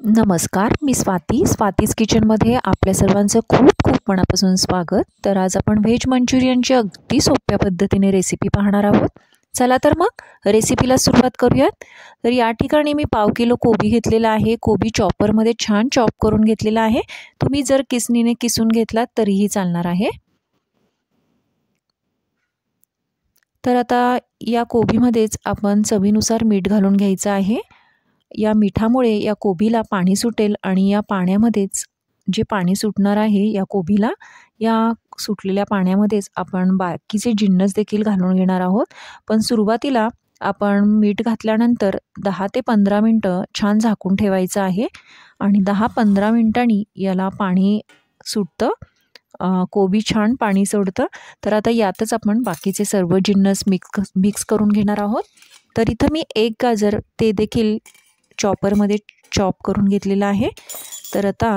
नमस्कार, मी स्वातीज किचनमध्ये आपल्या सर्वांचं खूप खूप मनापासून स्वागत. तर आज आपण व्हेज मंचुरियनची अगदी सोप्या पद्धतीने रेसिपी पाहणार आहोत. चला तर मग रेसिपीला सुरुवात करूयात. तर या ठिकाणी मी पाव किलो कोबी घेतलेला आहे. कोबी चॉपरमध्ये छान चॉप करून घेतलेला आहे. तुम्ही जर किसणीने किसून घेतलात तरीही चालणार आहे. तर आता या कोबीमध्येच आपण चवीनुसार मीठ घालून घ्यायचं आहे. या मिठामुळे या कोबीला पाणी सुटेल आणि या पाण्यामध्येच जे पाणी सुटणार आहे या कोबीला, या सुटलेल्या पाण्यामध्येच आपण बाकीचे जिन्नस देखील घालून घेणार आहोत. पण सुरुवातीला आपण मीठ घातल्यानंतर 10 ते 15 मिनटं छान झाकून ठेवायचं आहे आणि 10-15 मिनिटांनी याला पाणी सुटतं. कोबी छान पाणी सोडतं. तर आता यातच आपण बाकीचे सर्व जिन्नस मिक्स करून घेणार आहोत. तर इथं मी एक गाजर ते देखील चॉपरमध्ये चॉप करून घेतलेला आहे. तर आता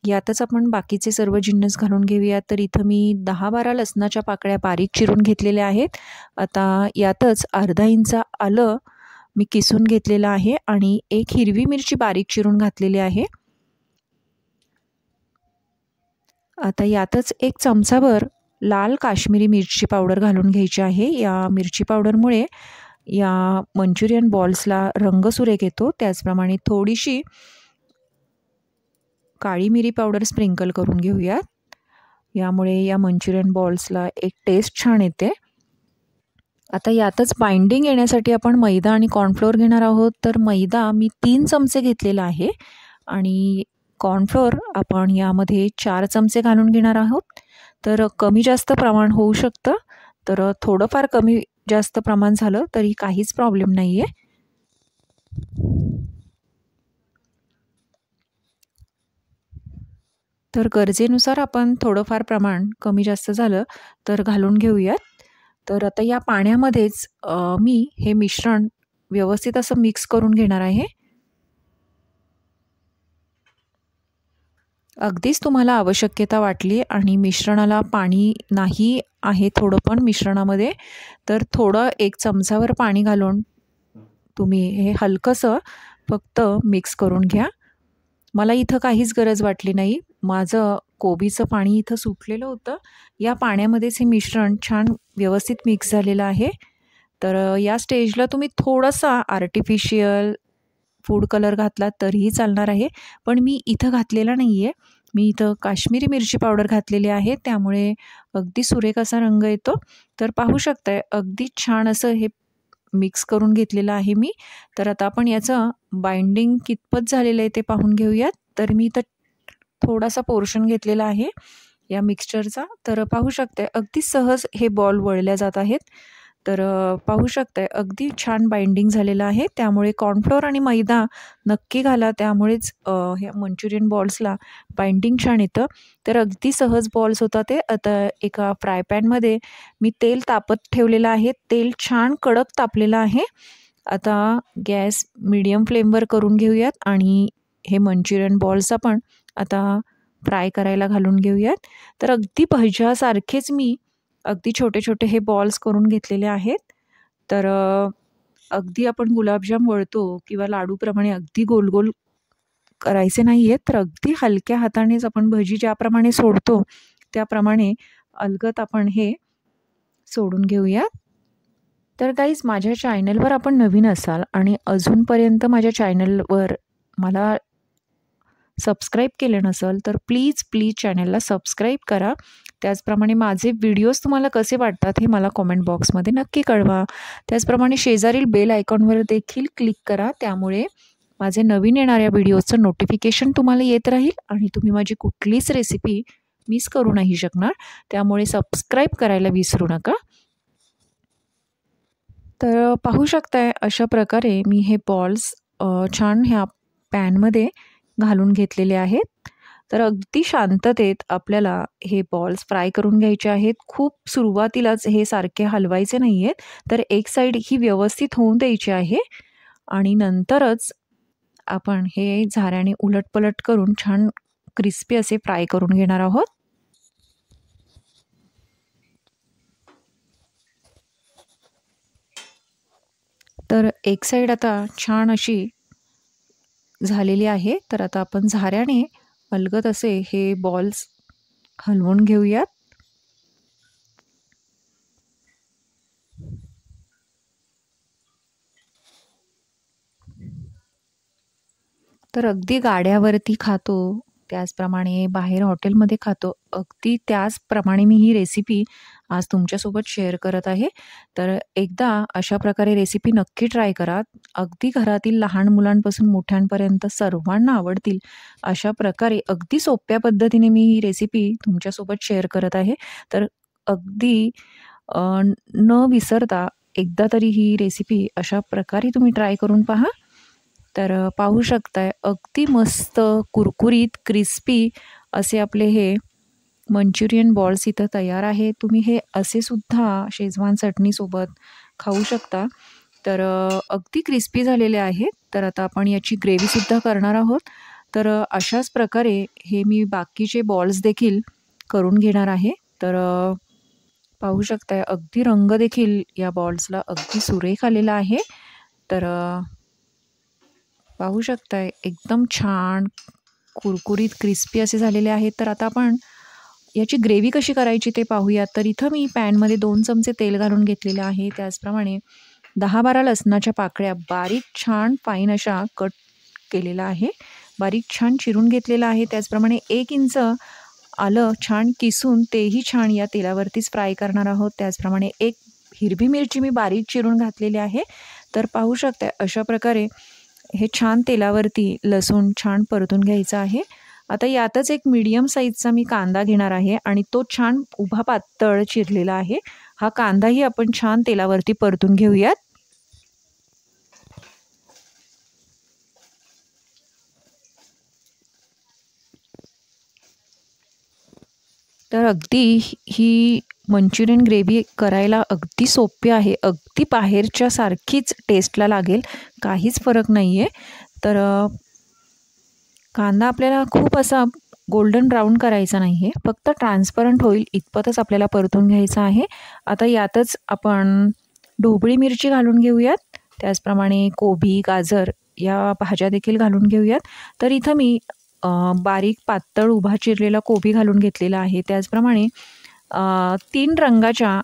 यातच आपण बाकीचे सर्व जिन्नस घालून घेऊया. तर इथं मी 10-12 लसणाच्या पाकळ्या बारीक चिरून घेतलेल्या आहेत. आता यातच अर्धा इंच आलं मी किसून घेतलेलं आहे आणि एक हिरवी मिरची बारीक चिरून घातलेली आहे. आता यातच एक चमचाभर लाल काश्मीरी मिरची पावडर घालून घ्यायची आहे. या मिरची पावडरमुळे या मंचुरियन बॉल्सला रंग सुरेख येतो. त्याचप्रमाणे थोडीशी काळी मिरी पावडर स्प्रिंकल करून घेऊयात. यामुळे या मंचुरियन बॉल्सला एक टेस्ट छान येते. आता यातच बाइंडिंग येण्यासाठी आपण मैदा आणि कॉर्नफ्लोअर घेणार आहोत. तर मैदा मी 3 चमचे घेतलेला आहे आणि कॉर्नफ्लोअर आपण यामध्ये 4 चमचे घालून घेणार आहोत. तर कमी जास्त प्रमाण होऊ शकतं. तर थोडंफार कमी जास्त प्रमाण झालं तरी काहीच प्रॉब्लेम नाही आहे. तर गरजेनुसार आपण थोडंफार प्रमाण कमी जास्त झालं तर घालून घेऊयात. तर आता या पाण्यामध्येच मी हे मिश्रण व्यवस्थित असं मिक्स करून घेणार आहे. अगदीच तुम्हाला आवश्यकता वाटली आणि मिश्रणाला पाणी नाही आहे थोडं पण मिश्रणामध्ये, तर थोडं 1 चमचाभर पाणी घालून तुम्ही हे हलकंसं फक्त मिक्स करून घ्या. मला इथं काहीच गरज वाटली नाही. माझं कोबीचं पाणी इथं सुटलेलं होतं. या पाण्यामध्येच हे मिश्रण छान व्यवस्थित मिक्स झालेलं आहे. तर या स्टेजला तुम्ही थोडासा आर्टिफिशियल फूड कलर घातला तरीही चालणार आहे. पण मी इथं घातलेला नाही आहे. मी इथं काश्मीरी मिरची पावडर घातलेली आहे. त्यामुळे अगदी सुरेख असा रंग येतो. तर पाहू शकताय अगदी छान असं हे मिक्स करून घेतलेलं आहे मी. तर आता आपण याचं बाइंडिंग कितपत झालेलं आहे ते पाहून घेऊयात. तर मी इथं थोडासा पोर्शन घेतलेला आहे या मिक्सचरचा. तर पाहू शकताय अगदी सहज हे बॉल वळल्या जात आहेत. तर पाहू शकताय अगदी छान बाइंडिंग झालेलं आहे. त्यामुळे कॉर्नफ्लोअर आणि मैदा नक्की घाला. त्यामुळेच ह्या मंचुरियन बॉल्सला बाइंडिंग छान येतं. तर अगदी सहज बॉल्स होतात ते. आता एका फ्राय पॅनमध्ये मी तेल तापत ठेवलेलं आहे. तेल छान कडक तापलेलं आहे. आता गॅस मीडियम फ्लेमवर करून घेऊयात आणि हे मंचुरियन बॉल्स आपण आता फ्राय करायला घालून घेऊयात. तर अगदी भज्यासारखेच मी अगदी छोटे-छोटे हे बॉल्स करून घेतलेले आहेत. तर अगदी आपण गुलाबजाम वळतो किंवा लाडूप्रमाणे अगदी गोल-गोल करायचे नाही आहेत. तर अगदी हलक्या हातानेच आपण भजी ज्याप्रमाणे सोडतो त्याप्रमाणे अलगद आपण हे सोडून घेऊया. तर गाईज माझ्या चॅनलवर आपण नवीन असाल आणि अजूनपर्यंत माझ्या चॅनलवर मला सबस्क्राईब केलं नसेल तर प्लीज चॅनलला सबस्क्राईब करा. त्याचप्रमाणे माझे व्हिडिओज तुम्हाला कसे वाटतात हे मला कॉमेंट बॉक्समध्ये नक्की कळवा. त्याचप्रमाणे शेजारील बेल आयकॉनवर देखील क्लिक करा. त्यामुळे माझे नवीन येणाऱ्या व्हिडिओचं नोटिफिकेशन तुम्हाला येत राहील आणि तुम्ही माझी कुठलीच रेसिपी मिस करू नाही शकणार. त्यामुळे सबस्क्राईब करायला विसरू नका. तर पाहू शकताय अशा प्रकारे मी हे बॉल्स छान ह्या पॅनमध्ये घालून घेतलेले आहेत. तर अगदी शांततेत आपल्याला हे बॉल्स फ्राय करून घ्यायचे आहेत. खूप सुरुवातीलाच हे सारखे हलवायचे नाही आहेत. तर एक साईड ही व्यवस्थित होऊन द्यायची आहे आणि नंतरच आपण हे झाऱ्याने उलटपलट करून छान क्रिस्पी असे फ्राय करून घेणार आहोत. तर एक साईड आता छान अशी झालेली आहे. तर आता आपण झाऱ्याने अलगद असे हे बॉल्स हलवून घेऊयात. तर अगदी गाड्यावरती खातो, त्याचप्रमाणे बाहेर हॉटेलमध्ये खातो, अगदी त्याचप्रमाणे मी ही रेसिपी आज तुमच्यासोबत शेअर करत आहे. तर एकदा अशा प्रकारे रेसिपी नक्की ट्राय करा. अगदी घरातील लहान मुलांपासून मोठ्यांपर्यंत सर्वांना आवडतील अशा प्रकारे अगदी सोप्या पद्धतीने मी ही रेसिपी तुमच्यासोबत शेअर करत आहे. तर अगदी न विसरता एकदा तरी ही रेसिपी अशा प्रकारे तुम्ही ट्राय करून पहा. तर पाहू शकताय अगदी मस्त कुरकुरीत क्रिस्पी असे आपले हे मंचुरियन बॉल्स इथं तयार आहे. तुम्ही हे असे सुद्धा शेजवान चटणीसोबत खाऊ शकता. तर अगदी क्रिस्पी झालेले आहेत. तर आता आपण याची ग्रेव्हीसुद्धा करणार आहोत. तर अशाच प्रकारे हे मी बाकीचे बॉल्स देखील करून घेणार आहे. तर पाहू शकताय अगदी रंग देखील या बॉल्सला अगदी सुरेख आलेला आहे. तर पाहू शकताय एकदम छान कुरकुरीत क्रिस्पी असे झालेले आहेत. तर आता आपण याची ग्रेव्ही कशी करायची ते पाहूयात. तर इथं मी पॅनमध्ये 2 चमचे तेल घालून घेतलेले आहे. त्याचप्रमाणे 10-12 लसणाच्या पाकळ्या बारीक छान फाईन अशा कट केलेला आहे. बारीक छान चिरून घेतलेला आहे. त्याचप्रमाणे 1 इंच आलं छान किसून तेही छान या तेलावरतीच फ्राय करणार आहोत. त्याचप्रमाणे 1 हिरवी मिरची मी बारीक चिरून घातलेली आहे. तर पाहू शकता अशा प्रकारे हे छान तेलावरती लसूण छान परतून घ्यायचं आहे. आता यातच एक मीडियम साईजचा मी कांदा घेणार आहे आणि तो छान उभा पातळ चिरलेला आहे. हा कांदाही आपण छान तेलावरती परतून घेऊयात. तर अगदी ही मंचुरियन ग्रेव्ही करायला अगदी सोपी आहे. अगदी बाहेरच्या सारखीच टेस्टला लागेल, काहीच फरक नाही आहे. तर कांदा आपल्याला खूप असा गोल्डन ब्राऊन करायचा नाही आहे, फक्त ट्रान्सपरंट होईल इतपतच आपल्याला परतून घ्यायचं आहे. आता यातच आपण ढोबळी मिरची घालून घेऊयात. त्याचप्रमाणे कोबी, गाजर या भाज्या देखील घालून घेऊयात. तर इथं मी बारीक पातळ उभा चिरलेला कोबी घालून घेतलेला आहे. त्याचप्रमाणे 3 रंगाच्या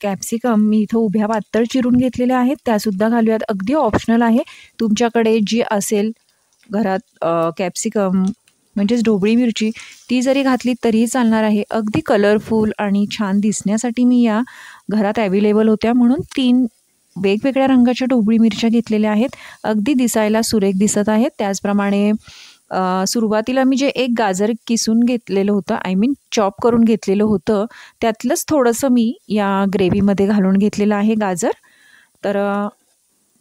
कॅप्सिकम मी इथं उभ्या पातळ चिरून घेतलेल्या आहेत, त्यासुद्धा घालूयात. अगदी ऑप्शनल आहे. तुमच्याकडे जी असेल घरात कॅप्सिकम म्हणजेच ढोबळी मिरची ती जरी घातली तरीही चालणार आहे. अगदी कलरफुल आणि छान दिसण्यासाठी मी या घरात अवेलेबल होत्या म्हणून 3 वेगवेगळ्या रंगाच्या ढोबळी मिरच्या घेतलेल्या आहेत. अगदी दिसायला सुरेख दिसत आहेत. त्याचप्रमाणे सुरुवातीला मी जे एक गाजर किसून घेतलेलं होतं, आय मीन चॉप करून घेतलेलं होतं, त्यातलंच थोडंसं मी या ग्रेव्हीमध्ये घालून घेतलेलं आहे गाजर. तर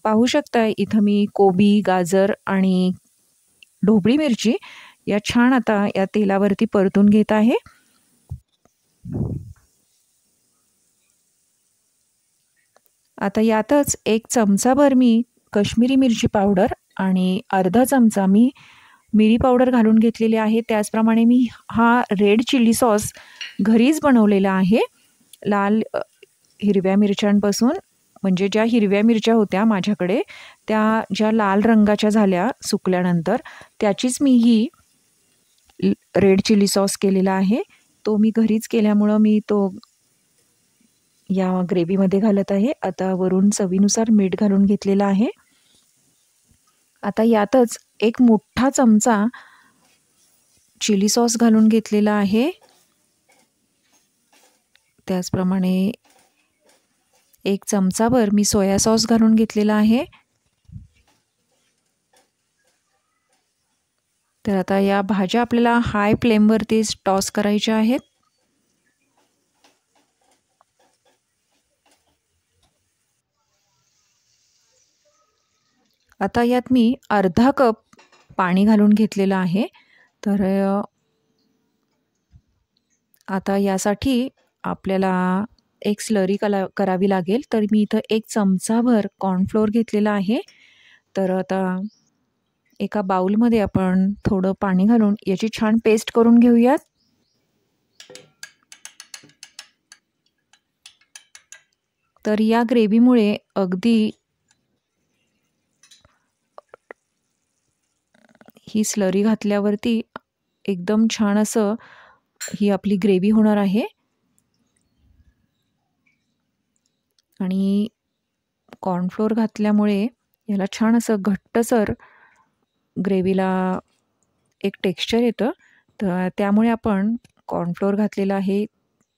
पाहू शकता इथं मी कोबी, गाजर आणि ढोबळी मिरची या छान आता या तेलावरती परतून घेत आहे. आता यातच 1 चमचाभर मी काश्मीरी मिरची पावडर आणि अर्धा चमचा मी मिरी पावडर घालून घेतलेली आहे. त्याचप्रमाणे मी हा रेड चिली सॉस घरीच बनवलेला आहे. लाल हिरव्या मिरच्यांपासून म्हणजे ज्या हिरव्या मिरच्या होत्या माझ्याकडे त्या ज्या लाल रंगाच्या झाल्या सुकल्यानंतर त्याचीच मी ही रेड चिली सॉस केलेला आहे. तो मी घरीच केल्यामुळं मी तो या ग्रेव्हीमध्ये घालत आहे. आता वरून चवीनुसार मीठ घालून घेतलेलं आहे. आता यातच 1 मोठा चमचा चिली सॉस घालून घेतलेला आहे. त्याचप्रमाणे 1 चमचाभर मी सोया सॉस घालून घेतलेला आहे. तर आता या भाज्या आपल्याला हाय फ्लेमवरतीच टॉस करायच्या आहेत. आता यात मी अर्धा कप पाणी घालून घेतलेलं आहे. तर आता यासाठी आपल्याला एक स्लरी करावी लागेल. तर मी इथं 1 चमचाभर कॉर्नफ्लोअर घेतलेला आहे. तर आता एका बाउलमध्ये आपण थोडं पाणी घालून याची छान पेस्ट करून घेऊयात. तर या ग्रेव्हीमुळे अगदी ही स्लरी घातल्यावरती एकदम छान असं ही आपली ग्रेव्ही होणार आहे. आणि कॉर्नफ्लोअर घातल्यामुळे याला छान असं घट्टसर ग्रेव्हीला एक टेक्स्चर येतं. तर त्यामुळे आपण कॉर्नफ्लोअर घातलेला आहे.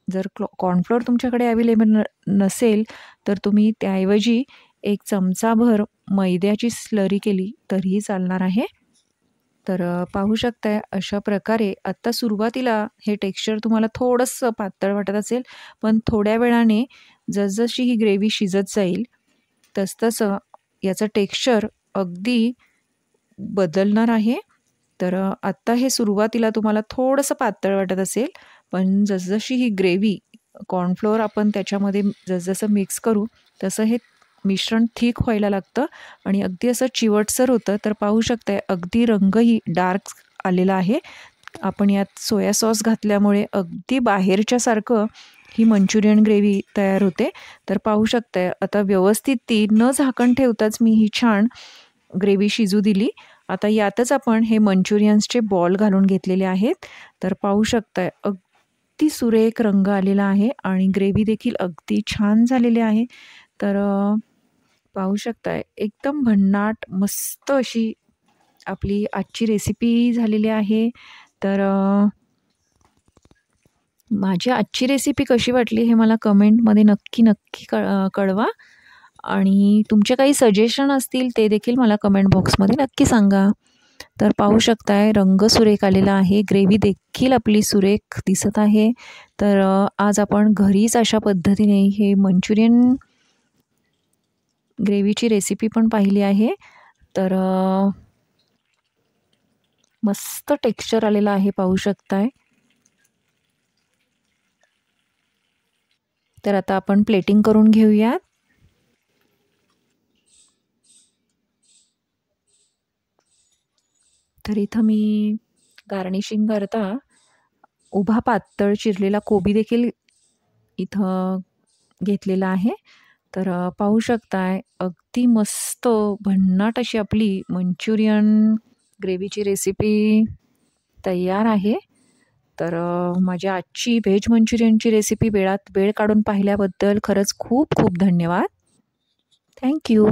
जर कॉर्नफ्लोअर तुमच्याकडे अवेलेबल नसेल तर तुम्ही त्याऐवजी 1 चमचाभर मैद्याची स्लरी केली तरीही चालणार आहे. तर पाहू शकताय अशा प्रकारे आत्ता सुरुवातीला हे टेक्स्चर तुम्हाला थोडंसं पातळ वाटत असेल, पण थोड्या वेळाने जसजशी ही ग्रेव्ही शिजत जाईल तसतसं याचं टेक्स्चर अगदी बदलणार आहे. तर आत्ता हे सुरुवातीला तुम्हाला थोडंसं पातळ वाटत असेल, पण जसजशी ही ग्रेव्ही कॉर्नफ्लोअर आपण त्याच्यामध्ये जसजसं मिक्स करू तसं हे मिश्रण थिक व्हायला लागतं आणि अगदी असं चिवटसर होतं. तर पाहू शकताय अगदी रंगही डार्क आलेला आहे. आपण यात सोया सॉस घातल्यामुळे अगदी बाहेरच्यासारखं ही मंचुरियन ग्रेव्ही तयार होते. तर पाहू शकताय आता व्यवस्थित ती न झाकण ठेवताच मी ही छान ग्रेव्ही शिजू दिली. आता यातच आपण हे मंचुरियन्सचे बॉल घालून घेतलेले आहेत. तर पाहू शकताय अगदी सुरेख रंग आलेला आहे आणि ग्रेव्ही देखील अगदी छान झालेली आहे. तर पाहू शकताय एकदम भन्नाट मस्त अशी आपली आजची रेसिपी झालेली आहे. तर माझी आजची रेसिपी कशी वाटली हे मला कमेंटमध्ये नक्की कळवा आणि तुमचे काही सजेशन असतील ते देखील मला कमेंट बॉक्समध्ये नक्की सांगा. तर पाहू शकताय रंग सुरेख आलेला आहे. ग्रेव्ही देखील आपली सुरेख दिसत आहे. तर आज आपण घरीच अशा पद्धतीने हे मंचुरियन ग्रेव्हीची रेसिपी पण पाहिली आहे. तर मस्त टेक्स्चर आलेलं आहे पाहू शकताय. तर आता आपण प्लेटिंग करून घेऊयात. तर इथं मी गार्निशिंग करता उभा पातळ चिरलेला कोबी देखील इथं घेतलेला आहे. तर पाहू शकताय अगदी मस्त भन्नाट अशी आपली मंचुरियन ग्रेव्हीची रेसिपी तयार आहे. तर माझ्या आजची व्हेज मंचुरियनची रेसिपी वेळात वेळ काढून पाहिल्याबद्दल खरंच खूप खूप धन्यवाद. Thank you.